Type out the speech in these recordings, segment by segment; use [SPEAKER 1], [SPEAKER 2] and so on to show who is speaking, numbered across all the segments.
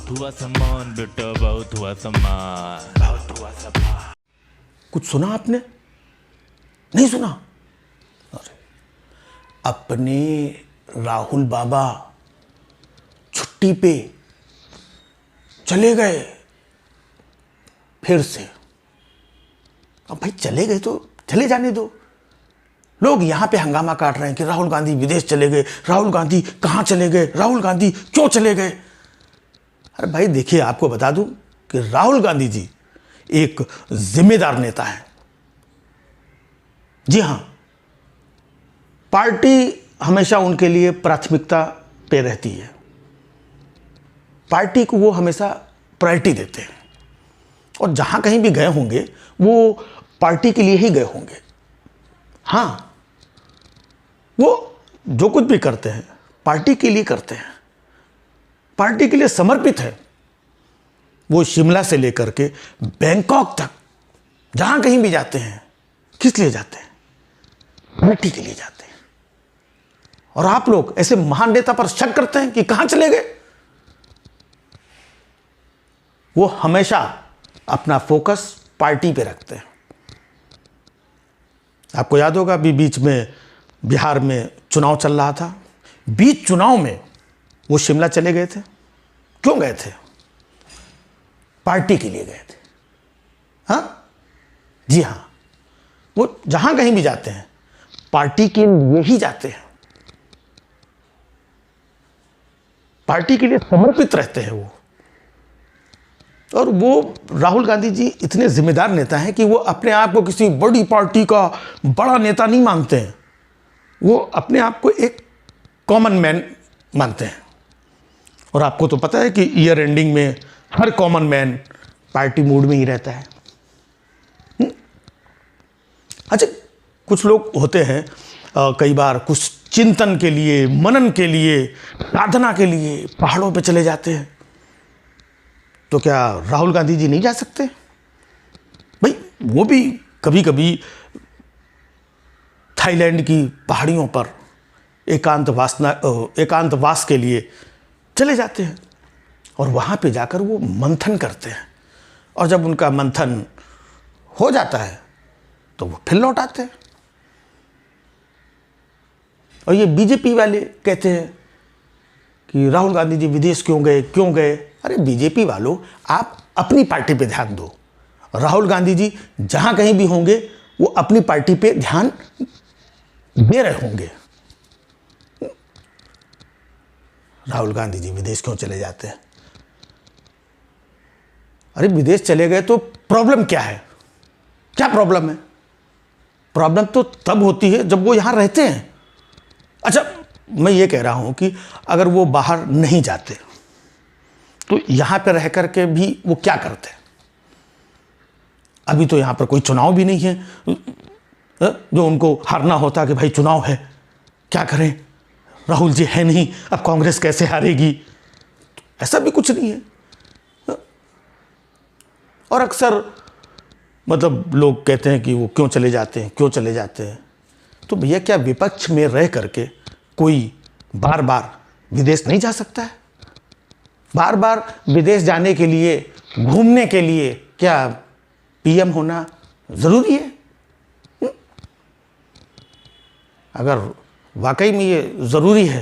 [SPEAKER 1] बहुत हुआ सम्मान बेटा, बहुत हुआ सम्मान, बहुत हुआ सम्मान।
[SPEAKER 2] कुछ सुना आपने? नहीं सुना? अरे अपने राहुल बाबा छुट्टी पे चले गए फिर से। अब भाई चले गए तो चले जाने दो। लोग यहां पे हंगामा काट रहे हैं कि राहुल गांधी विदेश चले गए, राहुल गांधी कहां चले गए, राहुल गांधी क्यों चले गए। अरे भाई देखिए, आपको बता दूं कि राहुल गांधी जी एक जिम्मेदार नेता है। जी हां, पार्टी हमेशा उनके लिए प्राथमिकता पे रहती है। पार्टी को वो हमेशा प्रायोरिटी देते हैं और जहां कहीं भी गए होंगे वो पार्टी के लिए ही गए होंगे। हां, वो जो कुछ भी करते हैं पार्टी के लिए करते हैं, पार्टी के लिए समर्पित है। वो शिमला से लेकर के बैंकॉक तक जहां कहीं भी जाते हैं, किस लिए जाते हैं? पार्टी के लिए जाते हैं। और आप लोग ऐसे महान नेता पर शक करते हैं कि कहां चले गए। वो हमेशा अपना फोकस पार्टी पे रखते हैं। आपको याद होगा अभी बीच में बिहार में चुनाव चल रहा था। बीच चुनाव में वो शिमला चले गए थे। क्यों गए थे? पार्टी के लिए गए थे। हाँ जी हाँ, वो जहां कहीं भी जाते हैं पार्टी के लिए ही जाते हैं, पार्टी के लिए समर्पित रहते हैं वो। और वो राहुल गांधी जी इतने जिम्मेदार नेता हैं कि वो अपने आप को किसी बड़ी पार्टी का बड़ा नेता नहीं मानते हैं। वो अपने आप को एक कॉमन मैन मानते हैं। और आपको तो पता है कि ईयर एंडिंग में हर कॉमन मैन पार्टी मूड में ही रहता है। अच्छा, कुछ लोग होते हैं कई बार कुछ चिंतन के लिए, मनन के लिए, साधना के लिए पहाड़ों पे चले जाते हैं। तो क्या राहुल गांधी जी नहीं जा सकते? भाई वो भी कभी कभी थाईलैंड की पहाड़ियों पर एकांतवास के लिए चले जाते हैं और वहां पे जाकर वो मंथन करते हैं। और जब उनका मंथन हो जाता है तो वो फिर लौट आते हैं। और ये बीजेपी वाले कहते हैं कि राहुल गांधी जी विदेश क्यों गए, क्यों गए। अरे बीजेपी वालों, आप अपनी पार्टी पे ध्यान दो। राहुल गांधी जी जहां कहीं भी होंगे वो अपनी पार्टी पे ध्यान दे रहे होंगे। राहुल गांधी जी विदेश क्यों चले जाते हैं? अरे विदेश चले गए तो प्रॉब्लम क्या है? क्या प्रॉब्लम है? प्रॉब्लम तो तब होती है जब वो यहां रहते हैं। अच्छा, मैं ये कह रहा हूं कि अगर वो बाहर नहीं जाते तो यहां पर रह करके भी वो क्या करते? अभी तो यहां पर कोई चुनाव भी नहीं है जो उनको हारना होता कि भाई चुनाव है, क्या करें, राहुल जी है नहीं, अब कांग्रेस कैसे हारेगी। ऐसा भी कुछ नहीं है। और अक्सर मतलब लोग कहते हैं कि वो क्यों चले जाते हैं, क्यों चले जाते हैं। तो भैया क्या विपक्ष में रह करके कोई बार बार विदेश नहीं जा सकता है? बार बार विदेश जाने के लिए, घूमने के लिए क्या पीएम होना जरूरी है? अगर वाकई में ये जरूरी है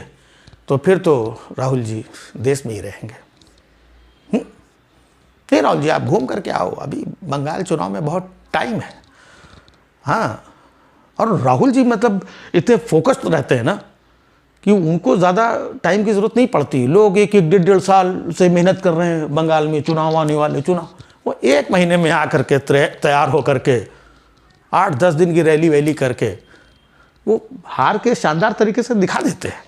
[SPEAKER 2] तो फिर तो राहुल जी देश में ही रहेंगे। नहीं राहुल जी, आप घूम करके आओ, अभी बंगाल चुनाव में बहुत टाइम है। हाँ, और राहुल जी मतलब इतने फोकस्ड रहते हैं ना कि उनको ज़्यादा टाइम की ज़रूरत नहीं पड़ती। लोग एक एक डेढ़ साल से मेहनत कर रहे हैं, बंगाल में चुनाव आने वाले, चुनाव वो 1 महीने में आकर के तैयार होकर के 8-10 दिन की रैली वैली करके वो हार के शानदार तरीके से दिखा देते हैं।